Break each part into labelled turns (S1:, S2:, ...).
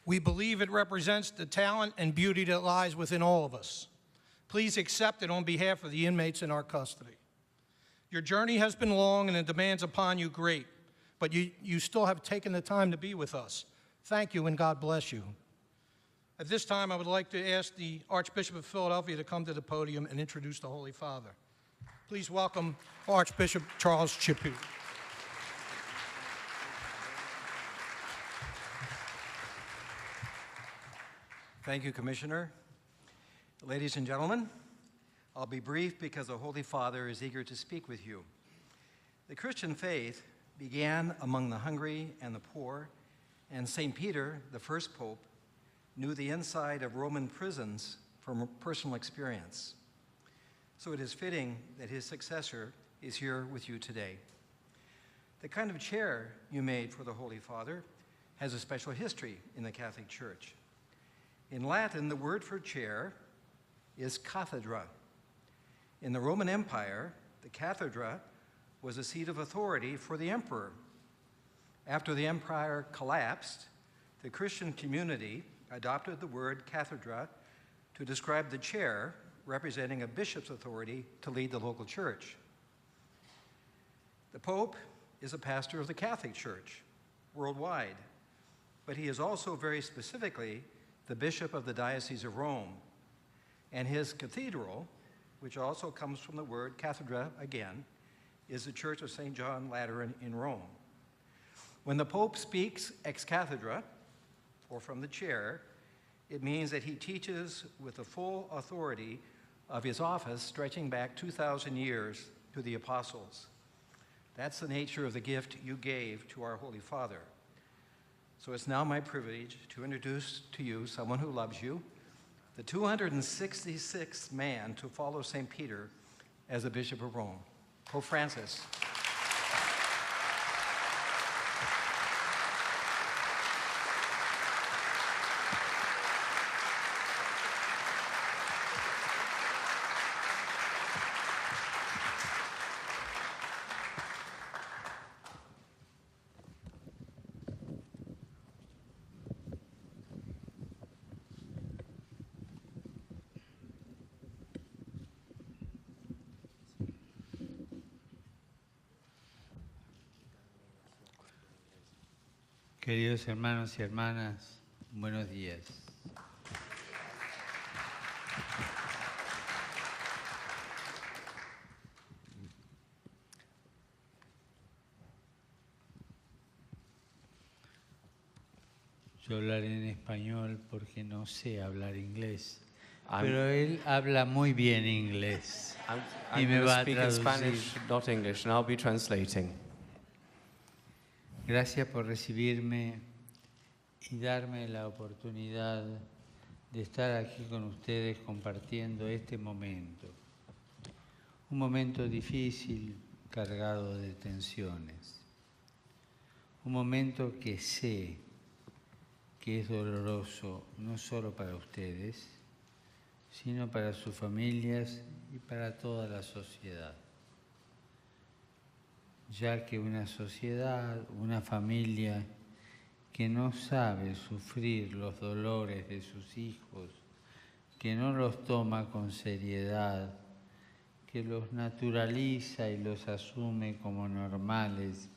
S1: We believe it represents the talent and beauty that lies within all of us. Please accept it on behalf of the inmates in our custody. Your journey has been long and the demands upon you great, but you still have taken the time to be with us. Thank you and God bless you. At this time, I would like to ask the Archbishop of Philadelphia to come to the podium and introduce the Holy Father. Please welcome Archbishop Charles Chaput.
S2: Thank you, Commissioner. Ladies and gentlemen, I'll be brief because the Holy Father is eager to speak with you. The Christian faith began among the hungry and the poor, and St. Peter, the first pope, knew the inside of Roman prisons from personal experience. So it is fitting that his successor is here with you today. The kind of chair you made for the Holy Father has a special history in the Catholic Church. In Latin, the word for chair is cathedra. In the Roman Empire, the cathedra was a seat of authority for the emperor. After the empire collapsed, the Christian community adopted the word cathedra to describe the chair representing a bishop's authority to lead the local church. The Pope is a pastor of the Catholic Church worldwide, but he is also very specifically the Bishop of the Diocese of Rome. And his cathedral, which also comes from the word cathedra again, is the Church of St. John Lateran in Rome. When the Pope speaks ex cathedra, or from the chair, it means that he teaches with the full authority of his office stretching back 2,000 years to the apostles. That's the nature of the gift you gave to our Holy Father. So it's now my privilege to introduce to you someone who loves you, the 266th man to follow St. Peter as the Bishop of Rome, Pope Francis.
S3: Queridos hermanos y hermanas, buenos días. Yo hablaré en español porque no sé hablar inglés, pero él habla muy bien inglés y me va a traducir.
S4: Spanish, not English, and I'll be translating.
S3: Gracias por recibirme y darme la oportunidad de estar aquí con ustedes compartiendo este momento. Un momento difícil, cargado de tensiones. Un momento que sé que es doloroso no solo para ustedes, sino para sus familias y para toda la sociedad. Ya que una sociedad, una familia que no sabe sufrir los dolores de sus hijos, que no los toma con seriedad, que los naturaliza y los asume como normales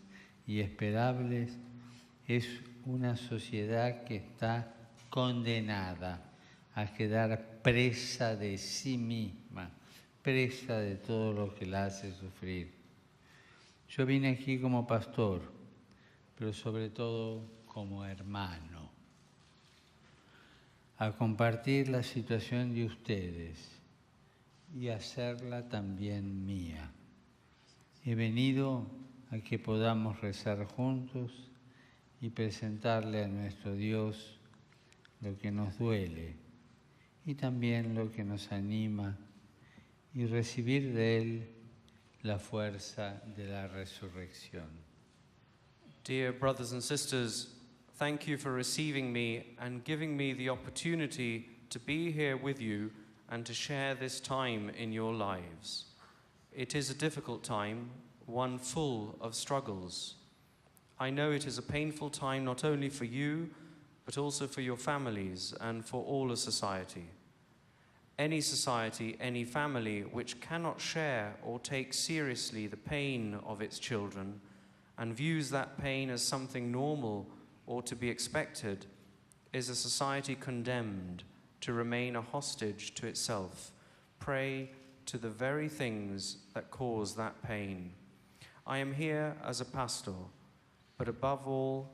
S3: y esperables, es una sociedad que está condenada a quedar presa de sí misma, presa de todo lo que la hace sufrir. Yo vine aquí como pastor, pero sobre todo como hermano, a compartir la situación de ustedes y hacerla también mía. He venido a que podamos rezar juntos y presentarle a nuestro Dios lo que nos duele y también lo que nos anima y recibir de Él la fuerza de la resurrección.
S4: Dear brothers and sisters, thank you for receiving me and giving me the opportunity to be here with you and to share this time in your lives. It is a difficult time, one full of struggles. I know it is a painful time not only for you, but also for your families and for all of society. Any society, any family which cannot share or take seriously the pain of its children and views that pain as something normal or to be expected is a society condemned to remain a hostage to itself, prey to the very things that cause that pain. I am here as a pastor, but above all,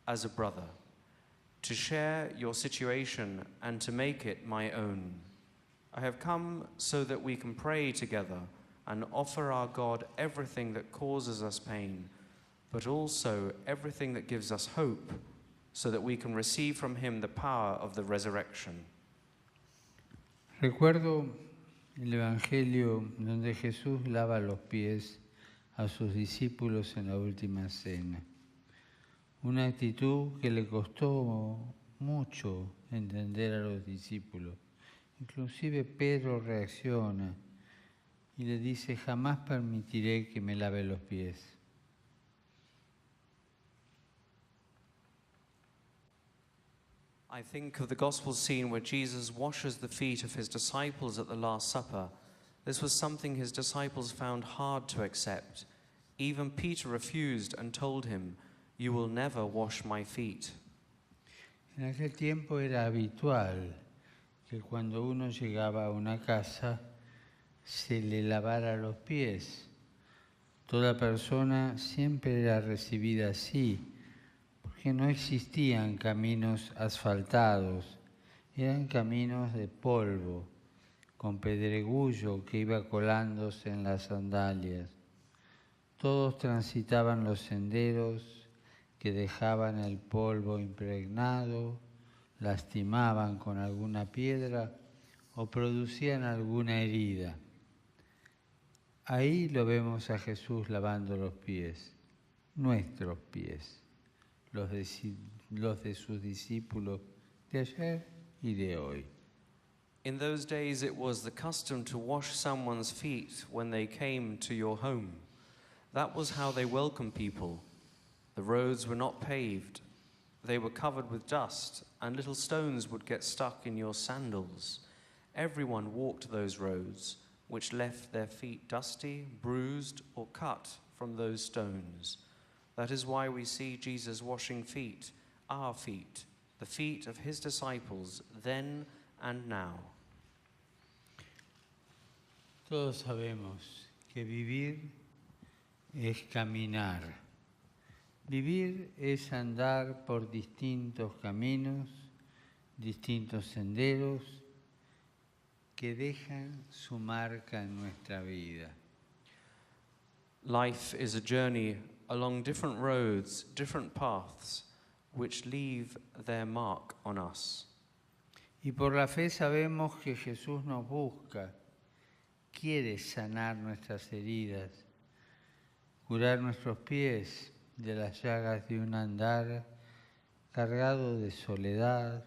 S4: as a brother, to share your situation and to make it my own. I have come so that we can pray together and offer our God everything that causes us pain, but also everything that gives us hope, so that we can receive from him the power of the resurrection.
S3: Recuerdo el Evangelio donde Jesús lava los pies a sus discípulos en la última cena. Una actitud que le costó mucho entender a los discípulos. Inclusive Pedro reacciona y le dice: jamás permitiré que me lave los pies.
S4: I think of the gospel scene where Jesus washes the feet of his disciples at the Last Supper. This was something his disciples found hard to accept. Even Peter refused and told him, "You will never wash my feet."
S3: En aquel tiempo era habitual que cuando uno llegaba a una casa se le lavara los pies. Toda persona siempre era recibida así, porque no existían caminos asfaltados, eran caminos de polvo, con pedregullo que iba colándose en las sandalias. Todos transitaban los senderos que dejaban el polvo impregnado, lastimaban con alguna piedra o producían alguna herida. Ahí lo vemos a Jesús lavando los pies, nuestros pies, los de sus discípulos de ayer y de hoy.
S4: In those days, it was the custom to wash someone's feet when they came to your home. That was how they welcomed people. The roads were not paved. They were covered with dust, and little stones would get stuck in your sandals. Everyone walked those roads, which left their feet dusty, bruised, or cut from those stones. That is why we see Jesus washing feet, our feet, the feet of his disciples, then and now.
S3: Todos sabemos que vivir es caminar. Vivir es andar por distintos caminos, distintos senderos que dejan su marca en nuestra vida.
S4: Life is a journey along different roads, different paths, which leave their mark on us.
S3: Y por la fe sabemos que Jesús nos busca, quiere sanar nuestras heridas, curar nuestros pies de las llagas de un andar cargado de soledad,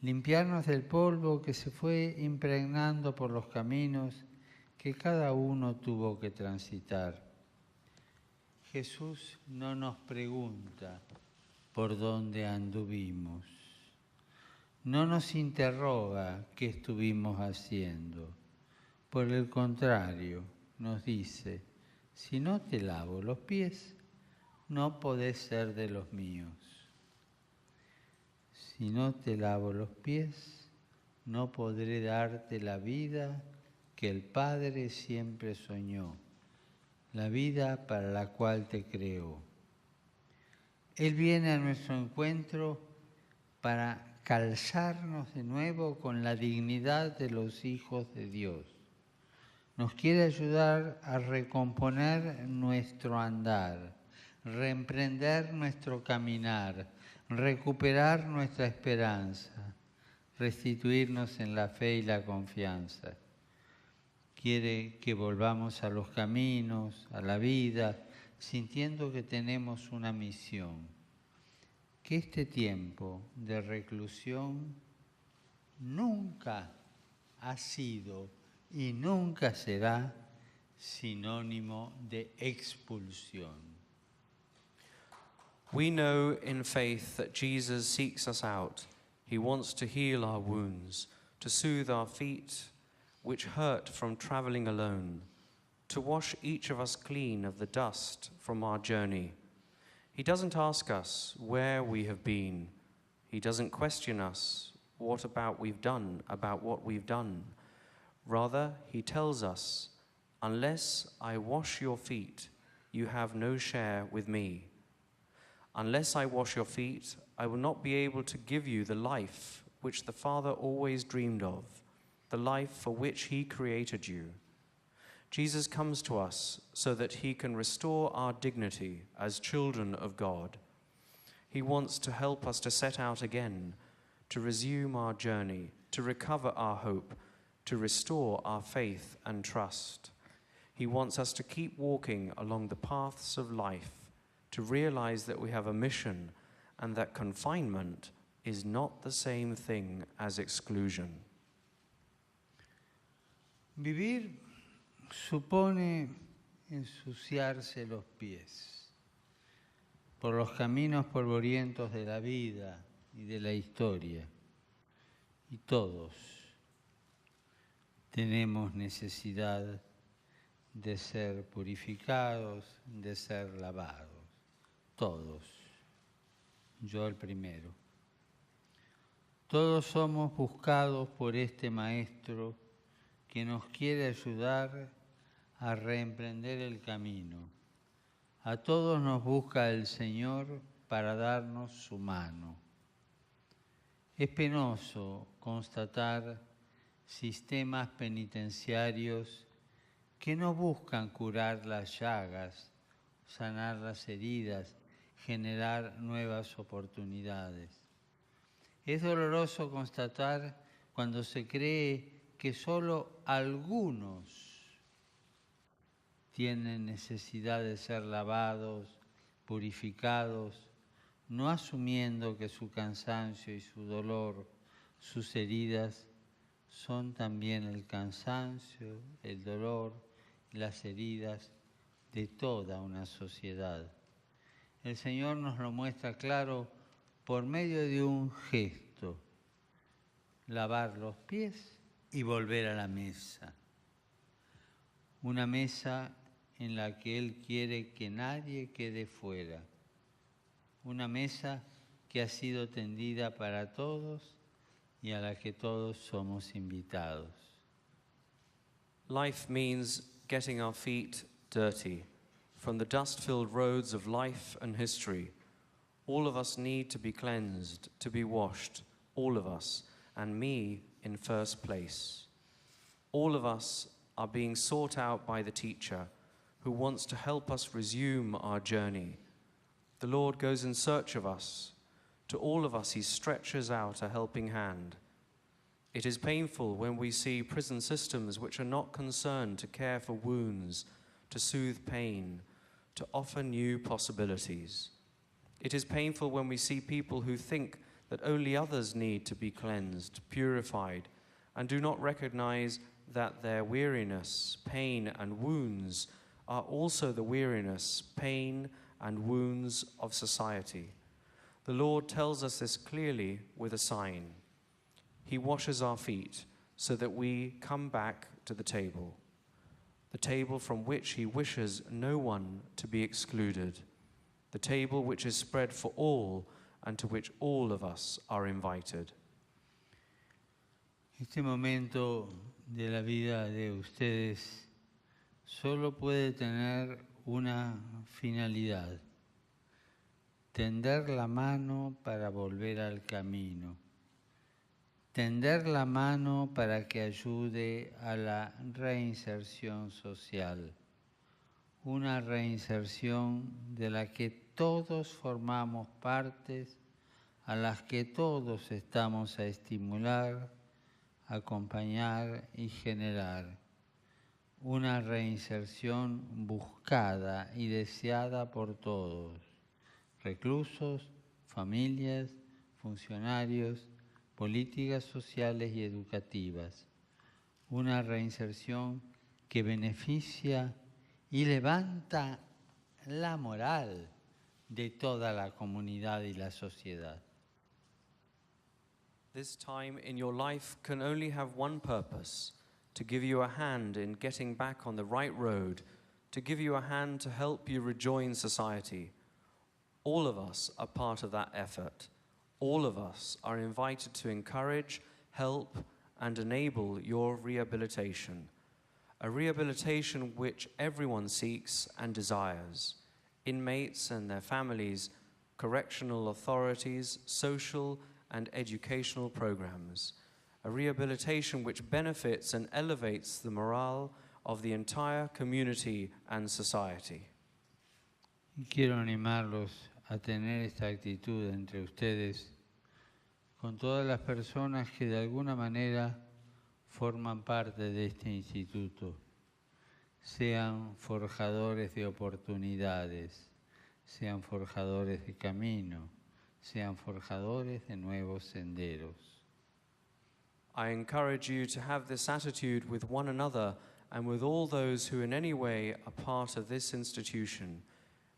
S3: limpiarnos del polvo que se fue impregnando por los caminos que cada uno tuvo que transitar. Jesús no nos pregunta por dónde anduvimos, no nos interroga qué estuvimos haciendo. Por el contrario, nos dice: si no te lavo los pies, no podés ser de los míos. Si no te lavo los pies, no podré darte la vida que el Padre siempre soñó, la vida para la cual te creó. Él viene a nuestro encuentro para calzarnos de nuevo con la dignidad de los hijos de Dios. Nos quiere ayudar a recomponer nuestro andar, reemprender nuestro caminar, recuperar nuestra esperanza, restituirnos en la fe y la confianza. Quiere que volvamos a los caminos, a la vida, sintiendo que tenemos una misión. Que este tiempo de reclusión nunca ha sido y nunca será sinónimo de expulsión.
S4: We know in faith that Jesus seeks us out. He wants to heal our wounds, to soothe our feet, which hurt from traveling alone, to wash each of us clean of the dust from our journey. He doesn't ask us where we have been. He doesn't question us what about what we've done. Rather, he tells us, unless I wash your feet, you have no share with me. Unless I wash your feet, I will not be able to give you the life which the Father always dreamed of, the life for which he created you. Jesus comes to us so that he can restore our dignity as children of God. He wants to help us to set out again, to resume our journey, to recover our hope, to restore our faith and trust. He wants us to keep walking along the paths of life, to realize that we have a mission and that confinement is not the same thing as exclusion.
S3: Vivir supone ensuciarse los pies por los caminos polvorientos de la vida y de la historia. Y todos tenemos necesidad de ser purificados, de ser lavados. Todos. Yo el primero. Todos somos buscados por este Maestro que nos quiere ayudar a reemprender el camino. A todos nos busca el Señor para darnos su mano. Es penoso constatar sistemas penitenciarios que no buscan curar las llagas, sanar las heridas, generar nuevas oportunidades. Es doloroso constatar cuando se cree que solo algunos tienen necesidad de ser lavados, purificados, no asumiendo que su cansancio y su dolor, sus heridas, son también el cansancio, el dolor y las heridas de toda una sociedad. El Señor nos lo muestra claro por medio de un gesto: lavar los pies y volver a la mesa. Una mesa en la que Él quiere que nadie quede fuera. Una mesa que ha sido tendida para todos y a la que todos somos invitados.
S4: Life means getting our feet dirty from the dust-filled roads of life and history. All of us need to be cleansed, to be washed, all of us, and me in first place. All of us are being sought out by the teacher who wants to help us resume our journey. The Lord goes in search of us. To all of us, he stretches out a helping hand. It is painful when we see prison systems which are not concerned to care for wounds, to soothe pain, to offer new possibilities. It is painful when we see people who think that only others need to be cleansed, purified, and do not recognize that their weariness, pain, and wounds are also the weariness, pain, and wounds of society. The Lord tells us this clearly with a sign. He washes our feet so that we come back to the table from which he wishes no one to be excluded, the table which is spread for all and to which all of us are invited.
S3: Este momento de la vida de ustedes solo puede tener una finalidad: tender la mano para volver al camino, tender la mano para que ayude a la reinserción social, una reinserción de la que todos formamos partes, a las que todos estamos a estimular, acompañar y generar. Una reinserción buscada y deseada por todos: reclusos, familias, funcionarios, políticas sociales y educativas. Una reinserción que beneficia y levanta la moral de toda la comunidad y la sociedad.
S4: This time in your life can only have one purpose: to give you a hand in getting back on the right road, to give you a hand to help you rejoin society. All of us are part of that effort. All of us are invited to encourage, help, and enable your rehabilitation. A rehabilitation which everyone seeks and desires: inmates and their families, correctional authorities, social and educational programs. A rehabilitation which benefits and elevates the morale of the entire community and society.
S3: Y quiero animarlos a tener esta actitud entre ustedes con todas las personas que de alguna manera forman parte de este instituto, sean forjadores de oportunidades, sean forjadores de camino, sean forjadores de nuevos senderos.
S4: I encourage you to have this attitude with one another and with all those who in any way are part of this institution.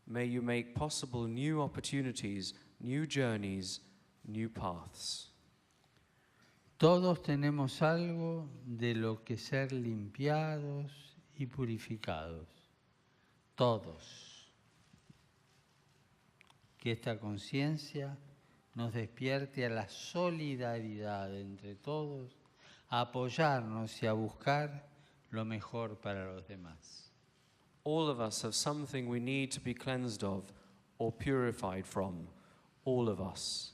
S4: May you make possible new opportunities, new journeys, new paths.
S3: Todos tenemos algo de lo que ser limpiados y purificados. Todos. Que esta conciencia nos despierte a la solidaridad entre todos, a apoyarnos y a buscar lo mejor para los demás.
S4: All of us have something we need to be cleansed of or purified from. All of us.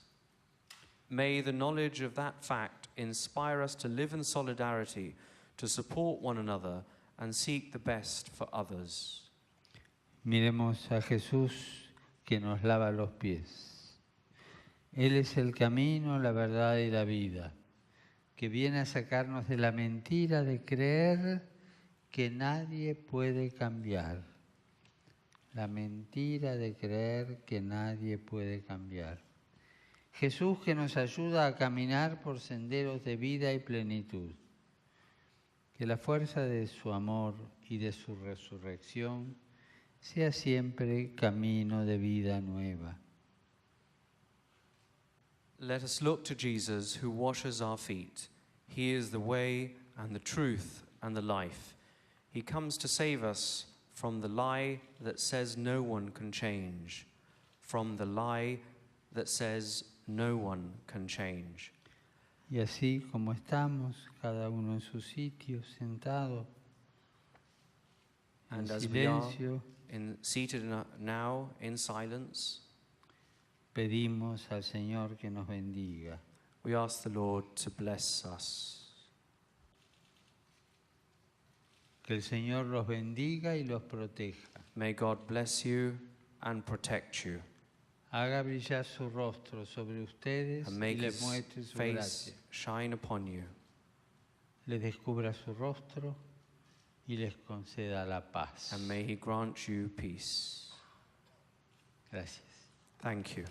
S4: May the knowledge of that fact inspire us to live in solidarity, to support one another, and seek the best for others.
S3: Miremos a Jesús que nos lava los pies. Él es el camino, la verdad y la vida, que viene a sacarnos de la mentira de creer que nadie puede cambiar. La mentira de creer que nadie puede cambiar. Jesús que nos ayuda a caminar por senderos de vida y plenitud. Que la fuerza de su amor y de su resurrección sea siempre camino de vida nueva.
S4: Let us look to Jesus who washes our feet. He is the way and the truth and the life. He comes to save us from the lie that says no one can change, from the lie that says no one can change.
S3: Y así como estamos, cada uno en su sitio, sentado, en
S4: And as we are
S3: silencio,
S4: seated now in silence,
S3: pedimos al Señor que nos bendiga.
S4: we ask the Lord to bless us.
S3: Que el Señor los bendiga y los proteja.
S4: May God bless you and protect you,
S3: Haga brillar su rostro sobre ustedes
S4: and
S3: y
S4: make
S3: les
S4: His
S3: muestre su
S4: face
S3: gracia.
S4: shine upon you,
S3: Les descubra su rostro y les conceda la paz.
S4: and may He grant you peace.
S3: Gracias.
S4: Thank you.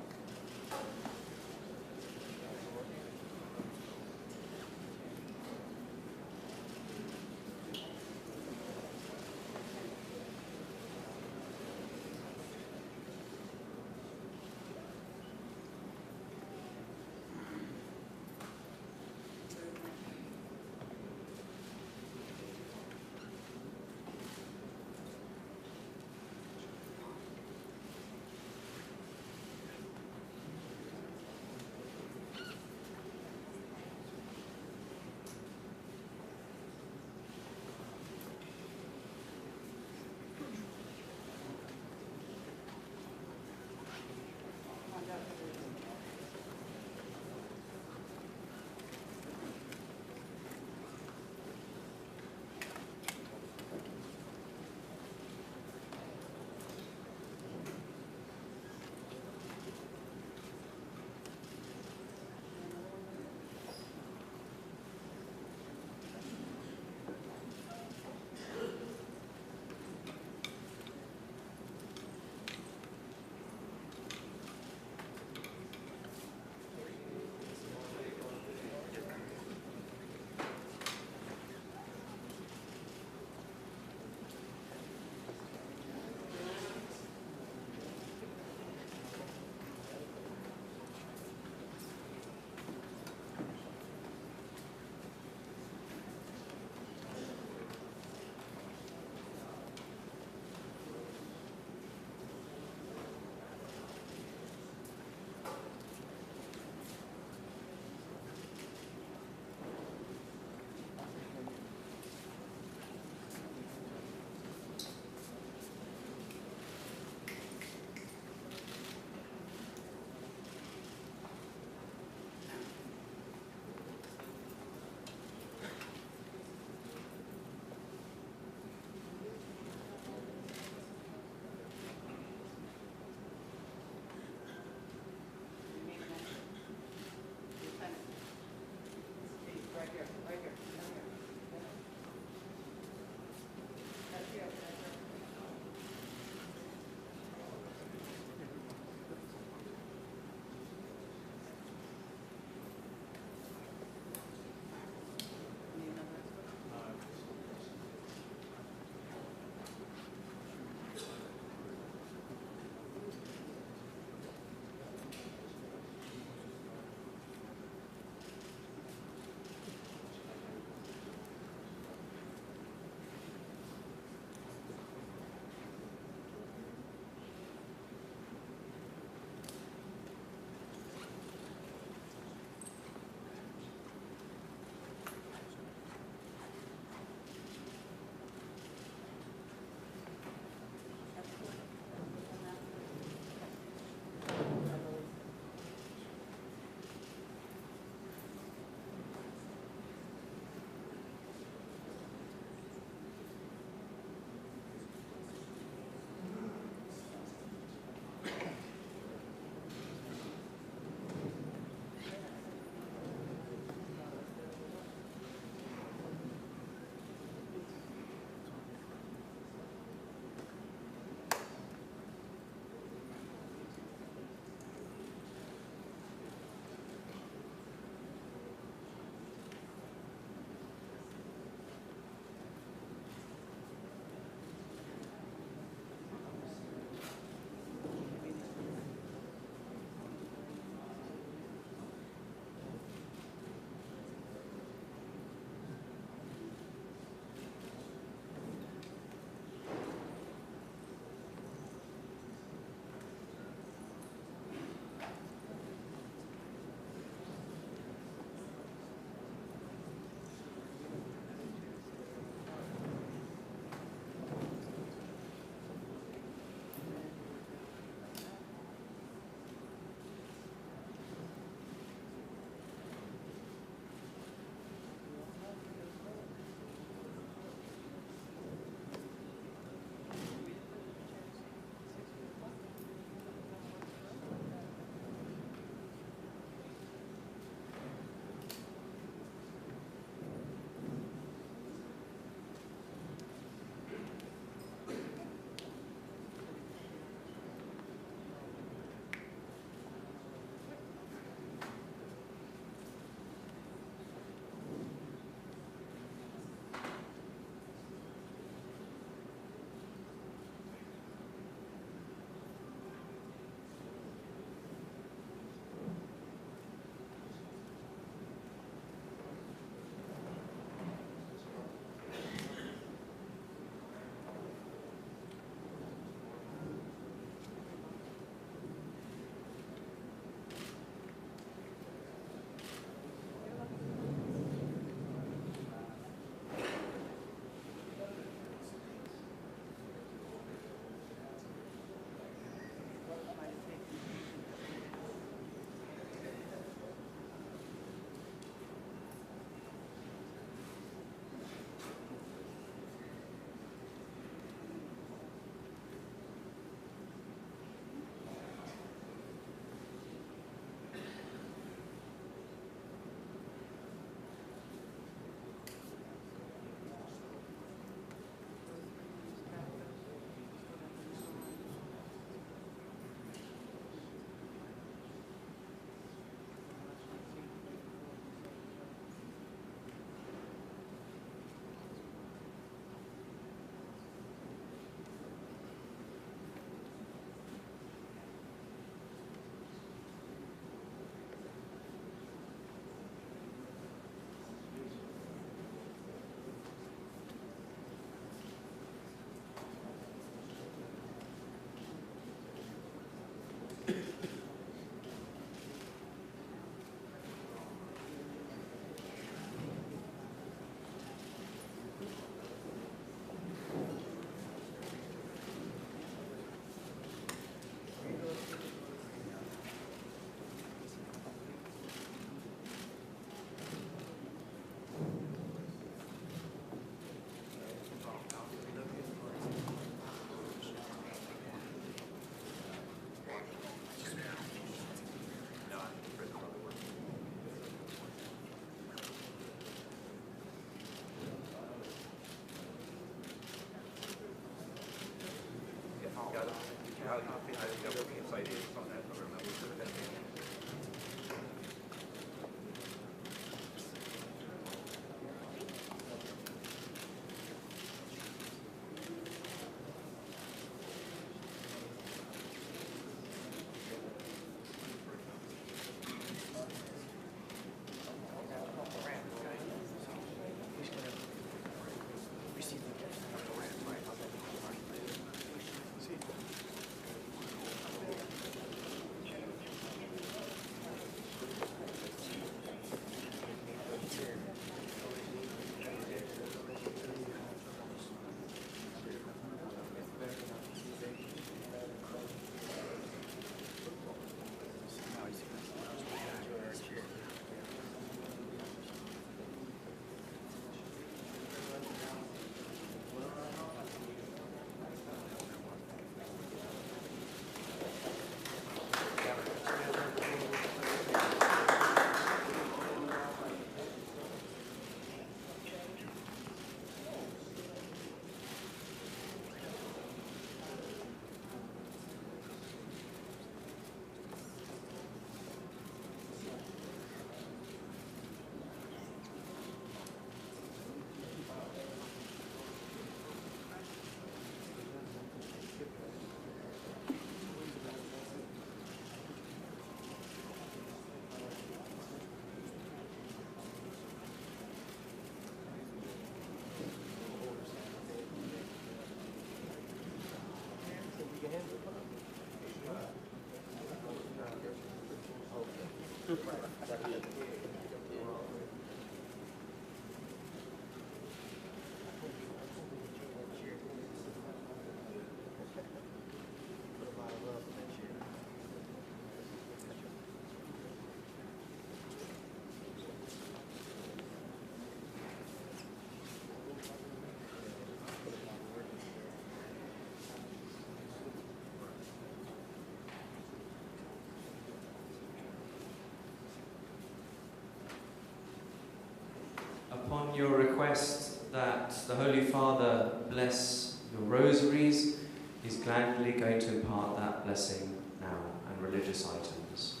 S4: Upon your request that the Holy Father bless your rosaries, he's gladly going to impart that blessing now and religious items.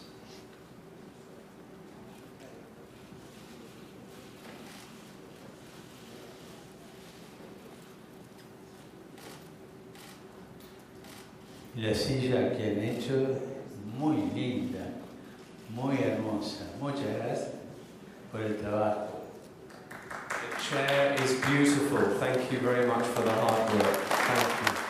S3: La silla que han hecho, muy linda, muy hermosa. Muchas gracias por el trabajo.
S4: The chair is beautiful. Thank you very much for the hard work. Thank you.